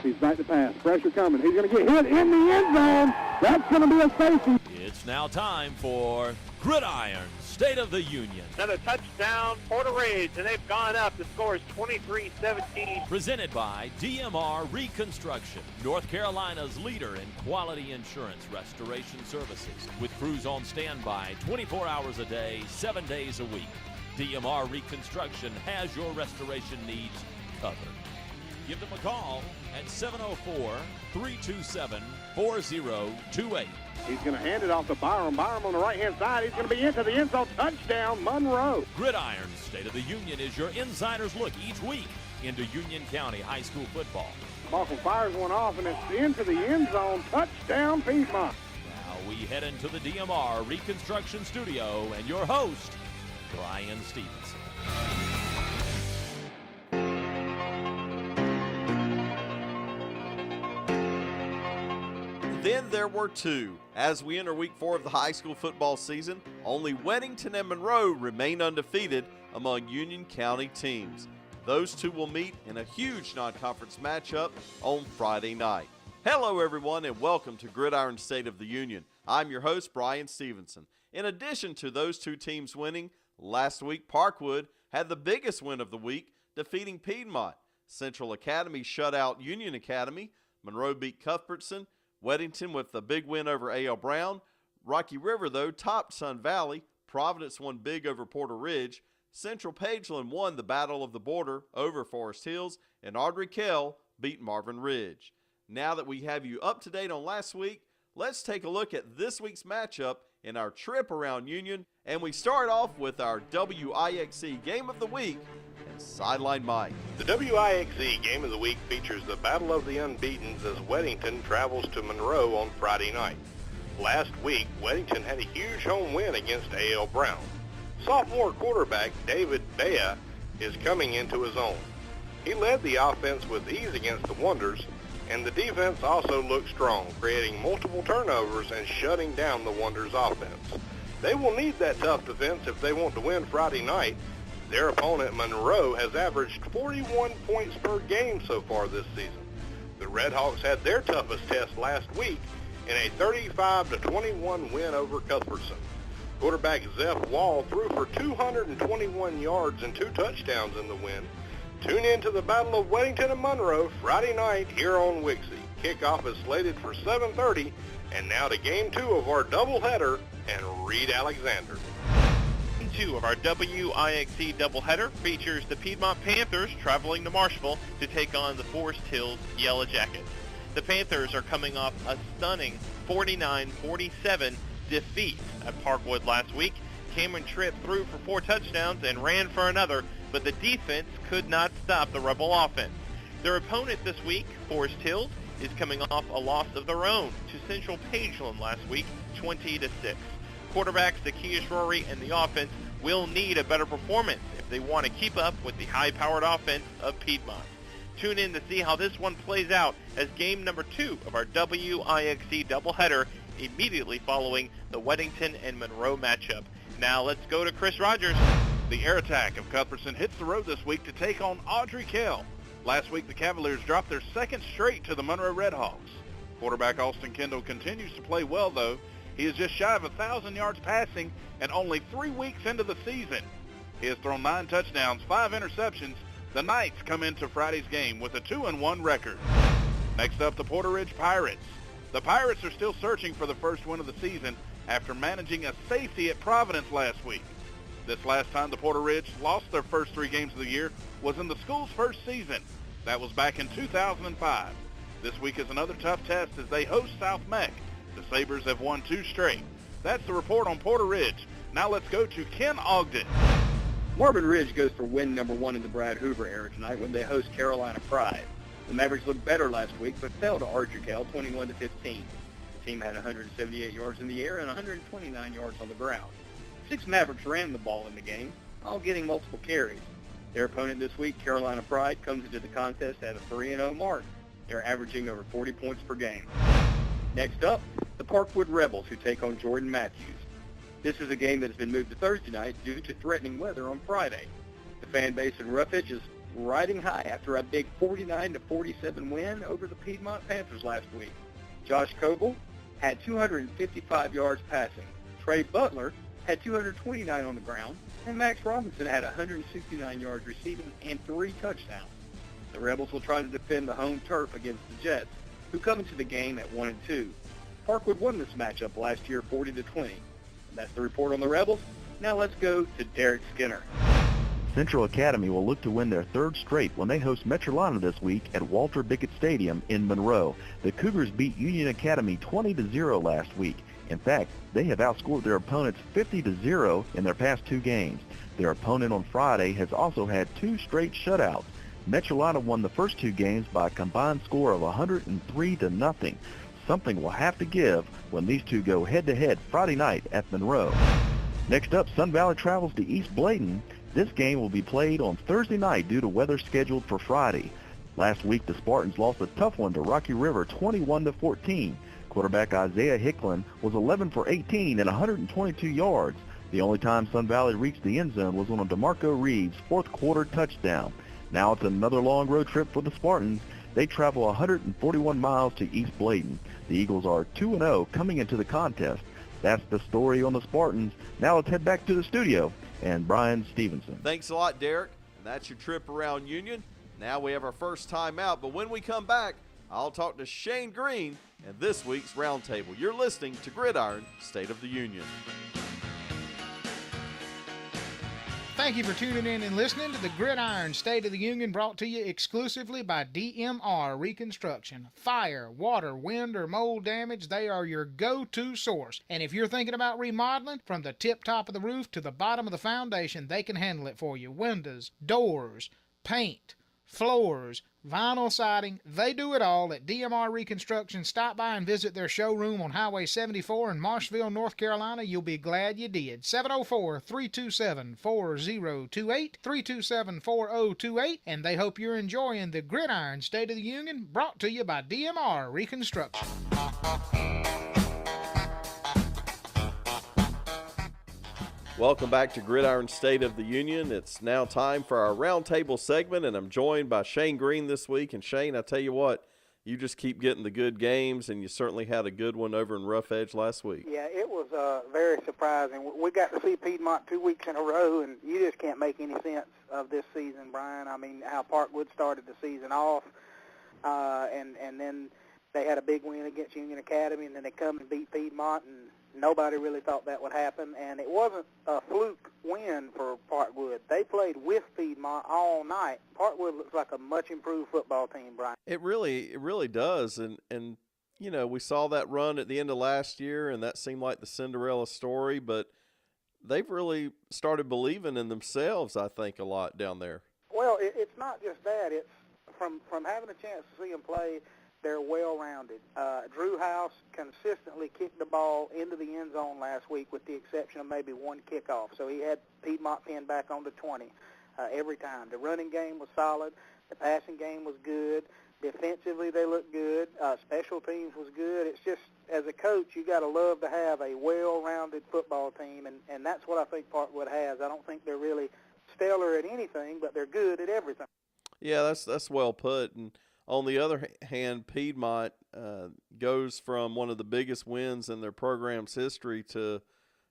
He's back to pass. Pressure coming. He's going to get hit in the end zone. That's going to be a safety. It's now time for Gridiron State of the Union. Another touchdown, Porter Ridge, and they've gone up. The score is 23-17. Presented by DMR Reconstruction, North Carolina's leader in quality insurance restoration services. With crews on standby 24 hours a day, 7 days a week. DMR Reconstruction has your restoration needs covered. Give them a call at 704-327-4028. He's going to hand it off to Byram. Byram on the right-hand side. He's going to be into the end zone. Touchdown, Monroe. Gridiron State of the Union is your insider's look each week into Union County High School football. Malcolm fires one off, and it's into the end zone. Touchdown, Piedmont. Now we head into the DMR Reconstruction Studio and your host, Brian Stevenson. Then there were two. As we enter week 4 of the high school football season, only Weddington and Monroe remain undefeated among Union County teams. Those two will meet in a huge non-conference matchup on Friday night. Hello everyone and welcome to Gridiron State of the Union. I'm your host Brian Stevenson. In addition to those two teams winning, last week Parkwood had the biggest win of the week, defeating Piedmont. Central Academy shut out Union Academy. Monroe beat Cuthbertson. Weddington with the big win over A.L. Brown. Rocky River, though, topped Sun Valley. Providence won big over Porter Ridge. Central Pageland won the Battle of the Border over Forest Hills. And Audrey Kell beat Marvin Ridge. Now that we have you up to date on last week, let's take a look at this week's matchup in our trip around Union. And we start off with our WIXC Game of the Week and Sideline Mike. The WIXC Game of the Week features the Battle of the Unbeatens as Weddington travels to Monroe on Friday night. Last week, Weddington had a huge home win against A.L. Brown. Sophomore quarterback David Bea is coming into his own. He led the offense with ease against the Wonders, and the defense also looked strong, creating multiple turnovers and shutting down the Wonders offense. They will need that tough defense if they want to win Friday night. Their opponent, Monroe, has averaged 41 points per game so far this season. The Redhawks had their toughest test last week in a 35-21 win over Cuthbertson. Quarterback Zeph Wall threw for 221 yards and 2 touchdowns in the win. Tune in to the Battle of Weddington and Monroe Friday night here on WIXC. Kickoff is slated for 7:30, and now to Game 2 of our doubleheader and Reed Alexander. 2 of our WIXC doubleheader features the Piedmont Panthers traveling to Marshville to take on the Forest Hills Yellow Jackets. The Panthers are coming off a stunning 49-47 defeat at Parkwood last week. Cameron Tripp threw for 4 touchdowns and ran for another, but the defense could not stop the Rebel offense. Their opponent this week, Forest Hills, is coming off a loss of their own to Central Pageland last week, 20-6. Quarterbacks Zacchaeus Rory and the offense will need a better performance if they want to keep up with the high-powered offense of Piedmont. Tune in to see how this one plays out as game number 2 of our WIXC doubleheader immediately following the Weddington and Monroe matchup. Now let's go to Chris Rogers. The air attack of Cuthbertson hits the road this week to take on Audrey Kell. Last week the Cavaliers dropped their second straight to the Monroe Redhawks. Quarterback Austin Kendall continues to play well though. He is just shy of 1,000 yards passing and only 3 weeks into the season. He has thrown 9 touchdowns, 5 interceptions. The Knights come into Friday's game with a 2-1 record. Next up, the Porter Ridge Pirates. The Pirates are still searching for the first win of the season after managing a safety at Providence last week. This last time the Porter Ridge lost their first 3 games of the year was in the school's first season. That was back in 2005. This week is another tough test as they host South Meck. The Sabres have won 2 straight. That's the report on Porter Ridge. Now let's go to Ken Ogden. Marvin Ridge goes for win number 1 in the Brad Hoover era tonight when they host Carolina Pride. The Mavericks looked better last week, but fell to Audrey Kell 21-15. The team had 178 yards in the air and 129 yards on the ground. 6 Mavericks ran the ball in the game, all getting multiple carries. Their opponent this week, Carolina Pride, comes into the contest at a 3-0 mark. They're averaging over 40 points per game. Next up, the Parkwood Rebels, who take on Jordan Matthews. This is a game that has been moved to Thursday night due to threatening weather on Friday. The fan base in Roughage is riding high after a big 49-47 win over the Piedmont Panthers last week. Josh Coble had 255 yards passing. Trey Butler had 229 on the ground, and Max Robinson had 169 yards receiving and 3 touchdowns. The Rebels will try to defend the home turf against the Jets, who come into the game at 1-2. Parkwood won this matchup last year 40-20. That's the report on the Rebels. Now let's go to Derek Skinner. Central Academy will look to win their 3rd straight when they host Metrolina this week at Walter Bickett Stadium in Monroe. The Cougars beat Union Academy 20-0 last week. In fact, they have outscored their opponents 50-0 in their past 2 games. Their opponent on Friday has also had 2 straight shutouts. Metrolina won the first 2 games by a combined score of 103-0. Something will have to give when these two go head-to-head Friday night at Monroe. Next up, Sun Valley travels to East Bladen. This game will be played on Thursday night due to weather scheduled for Friday. Last week, the Spartans lost a tough one to Rocky River 21-14. Quarterback Isaiah Hicklin was 11 for 18 and 122 yards. The only time Sun Valley reached the end zone was on a DeMarco Reeves' 4th quarter touchdown. Now it's another long road trip for the Spartans. They travel 141 miles to East Bladen. The Eagles are 2-0 coming into the contest. That's the story on the Spartans. Now let's head back to the studio and Brian Stevenson. Thanks a lot, Derek. And that's your trip around Union. Now we have our first time out, but when we come back, I'll talk to Shane Green and this week's Roundtable. You're listening to Gridiron State of the Union. Thank you for tuning in and listening to the Gridiron State of the Union, brought to you exclusively by DMR Reconstruction. Fire, water, wind, or mold damage, they are your go-to source. And if you're thinking about remodeling, from the tip top of the roof to the bottom of the foundation, they can handle it for you. Windows, doors, paint, floors, vinyl siding, they do it all at DMR Reconstruction. Stop by and visit their showroom on Highway 74 in Marshville, North Carolina. You'll be glad you did. 704-327-4028, 327-4028, and they hope you're enjoying the Gridiron State of the Union, brought to you by DMR Reconstruction. Welcome back to Gridiron State of the Union. It's now time for our roundtable segment, and I'm joined by Shane Green this week. And Shane, I tell you what, you just keep getting the good games, and you certainly had a good one over in Rough Edge last week. Yeah, it was very surprising. We got to see Piedmont 2 weeks in a row, and you just can't make any sense of this season, Brian. I mean, how Parkwood started the season off, and then they had a big win against Union Academy, and then they come and beat Piedmont, and nobody really thought that would happen, and it wasn't a fluke win for Parkwood. They played with Piedmont all night. Parkwood looks like a much improved football team, Brian. It really does, and you know, we saw that run at the end of last year, and that seemed like the Cinderella story, but they've really started believing in themselves, I think, a lot down there. Well, it's not just that. It's from having a chance to see them play. They're well-rounded. Drew House consistently kicked the ball into the end zone last week with the exception of maybe one kickoff. So he had Piedmont pinned back on the 20 every time. The running game was solid. The passing game was good. Defensively, they looked good. Special teams was good. It's just, as a coach, you got to love to have a well-rounded football team, and that's what I think Parkwood has. I don't think they're really stellar at anything, but they're good at everything. Yeah, that's well put. And on the other hand, Piedmont goes from one of the biggest wins in their program's history to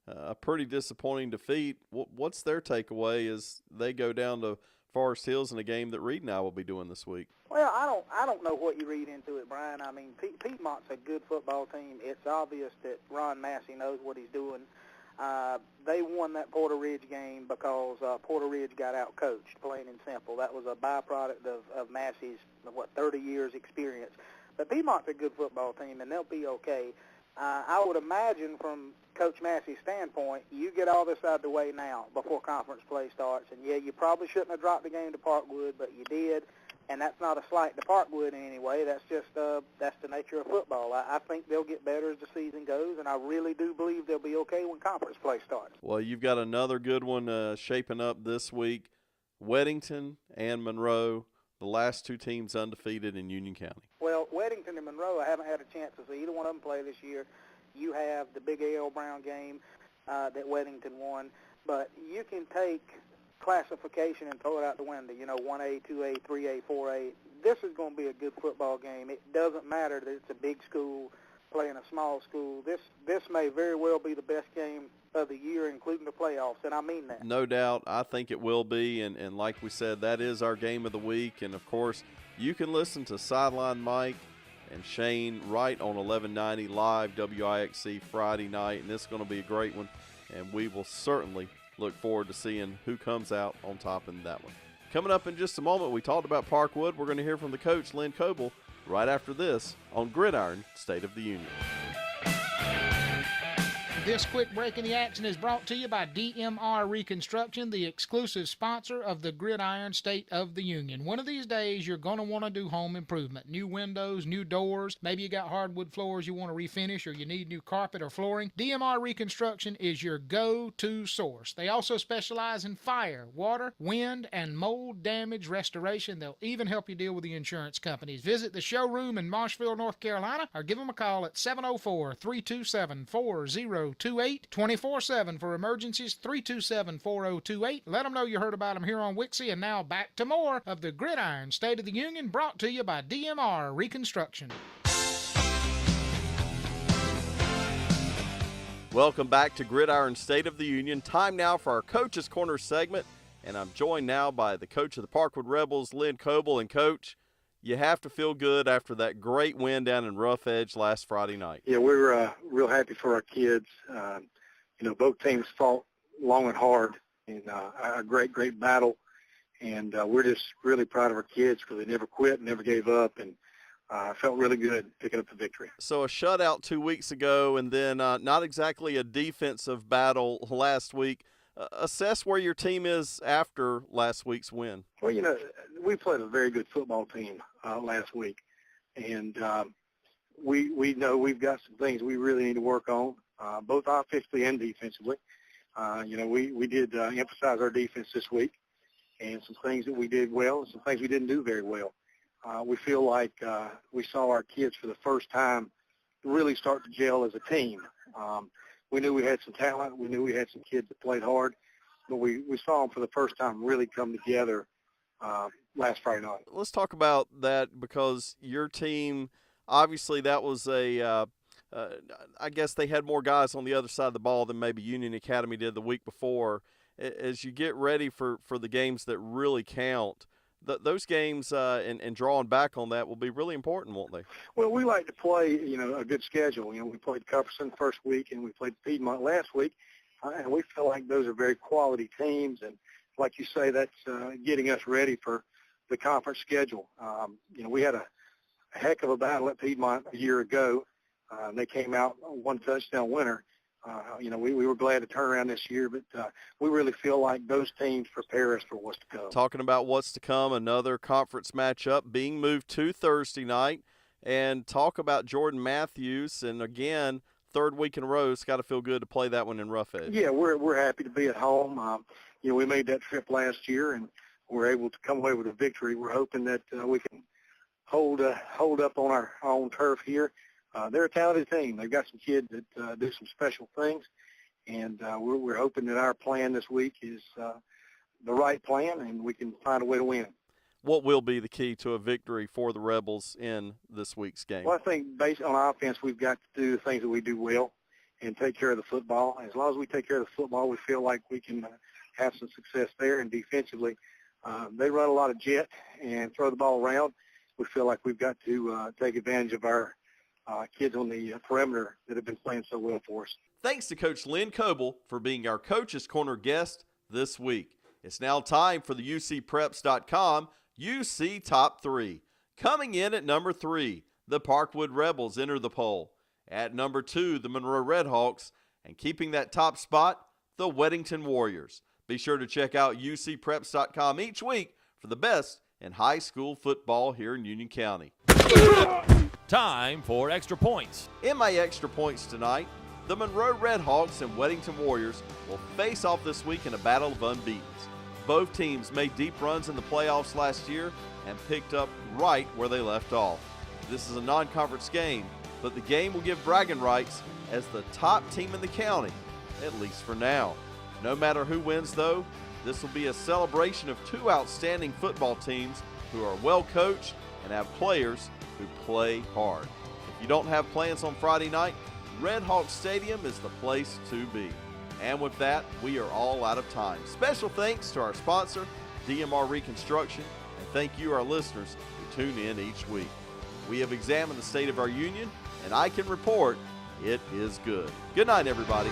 a pretty disappointing defeat. What's their takeaway as they go down to Forest Hills in a game that Reed and I will be doing this week? Well, I don't know what you read into it, Brian. I mean, Piedmont's a good football team. It's obvious that Ron Massey knows what he's doing. They won that Porter Ridge game because Porter Ridge got out-coached, plain and simple. That was a byproduct of Massey's, 30 years experience. But Piedmont's a good football team, and they'll be okay. I would imagine from Coach Massey's standpoint, you get all this out of the way now before conference play starts. And, yeah, you probably shouldn't have dropped the game to Parkwood, but you did. And that's not a slight to Parkwood in any way. That's just that's the nature of football. I think they'll get better as the season goes, and I really do believe they'll be okay when conference play starts. Well, you've got another good one shaping up this week. Weddington and Monroe, the last 2 teams undefeated in Union County. Well, Weddington and Monroe, I haven't had a chance to see either one of them play this year. You have the big A.L. Brown game that Weddington won, but you can take classification and throw it out the window. 1A, 2A, 3A, 4A. This is going to be a good football game. It doesn't matter that it's a big school playing a small school. This may very well be the best game of the year, including the playoffs, and I mean that. No doubt. I think it will be, and like we said, that is our game of the week. And, of course, you can listen to Sideline Mike and Shane right on 1190 live WIXC Friday night, and it's going to be a great one, and we will certainly look forward to seeing who comes out on top in that one. Coming up in just a moment, we talked about Parkwood. We're going to hear from the coach, Lynn Coble, right after this on Gridiron State of the Union. This quick break in the action is brought to you by DMR Reconstruction, the exclusive sponsor of the Gridiron State of the Union. One of these days, you're going to want to do home improvement. New windows, new doors. Maybe you got hardwood floors you want to refinish, or you need new carpet or flooring. DMR Reconstruction is your go-to source. They also specialize in fire, water, wind, and mold damage restoration. They'll even help you deal with the insurance companies. Visit the showroom in Marshville, North Carolina, or give them a call at 704-327-4028, 24/7 for emergencies, 327-4028. Let them know you heard about them here on Wixie. And now back to more of the Gridiron State of the Union, brought to you by DMR Reconstruction. Welcome back to Gridiron State of the Union. Time now for our Coach's Corner segment, and I'm joined now by the coach of the Parkwood Rebels, Lynn Coble. And, Coach, you have to feel good after that great win down in Rough Edge last Friday night. Yeah, we were real happy for our kids. Both teams fought long and hard in a great battle, and we're just really proud of our kids because they never quit, never gave up, and felt really good picking up the victory. So a shutout 2 weeks ago, and then not exactly a defensive battle last week. Assess where your team is after last week's win. Well, we played a very good football team last week, and we know we've got some things we really need to work on, both offensively and defensively. We did emphasize our defense this week, and some things that we did well and some things we didn't do very well. We feel like we saw our kids for the first time really start to gel as a team. We knew we had some talent. We knew we had some kids that played hard, but we saw them for the first time really come together last Friday night. Let's talk about that, because your team, obviously that was I guess they had more guys on the other side of the ball than maybe Union Academy did the week before. As you get ready for the games that really count, those games and drawing back on that will be really important, won't they? Well, we like to play, a good schedule. We played Cupperson first week, and we played Piedmont last week, and we feel like those are very quality teams. And like you say, that's getting us ready for the conference schedule. We had a heck of a battle at Piedmont a year ago. They came out one touchdown winner. We were glad to turn around this year, but we really feel like those teams prepare us for what's to come. Talking about what's to come, another conference matchup being moved to Thursday night, and talk about Jordan Matthews, and again, third week in a row, it's got to feel good to play that one in Rough Edge. Yeah, we're happy to be at home. We made that trip last year, and we're able to come away with a victory. We're hoping that we can hold up on our own turf here. They're a talented team. They've got some kids that do some special things, and we're hoping that our plan this week is the right plan, and we can find a way to win. What will be the key to a victory for the Rebels in this week's game? Well, I think based on offense, we've got to do the things that we do well and take care of the football. As long as we take care of the football, we feel like we can have some success there. And defensively, they run a lot of jet and throw the ball around. We feel like we've got to take advantage of our kids on the perimeter that have been playing so well for us. Thanks to Coach Lynn Coble for being our Coach's Corner guest this week. It's now time for the UCPreps.com UC Top 3. Coming in at number 3, the Parkwood Rebels enter the poll. At number 2, the Monroe Redhawks. And keeping that top spot, the Weddington Warriors. Be sure to check out UCPreps.com each week for the best in high school football here in Union County. Time for Extra Points. In my Extra Points tonight, the Monroe Redhawks and Weddington Warriors will face off this week in a battle of unbeatens. Both teams made deep runs in the playoffs last year and picked up right where they left off. This is a non-conference game, but the game will give bragging rights as the top team in the county, at least for now. No matter who wins, though, This will be a celebration of two outstanding football teams who are well coached and have players who play hard. If you don't have plans on Friday night, Red Hawk Stadium is the place to be. And with that, we are all out of time. Special thanks to our sponsor, DMR Reconstruction, and thank you, our listeners, who tune in each week. We have examined the state of our union, and I can report it is good. Good night, everybody.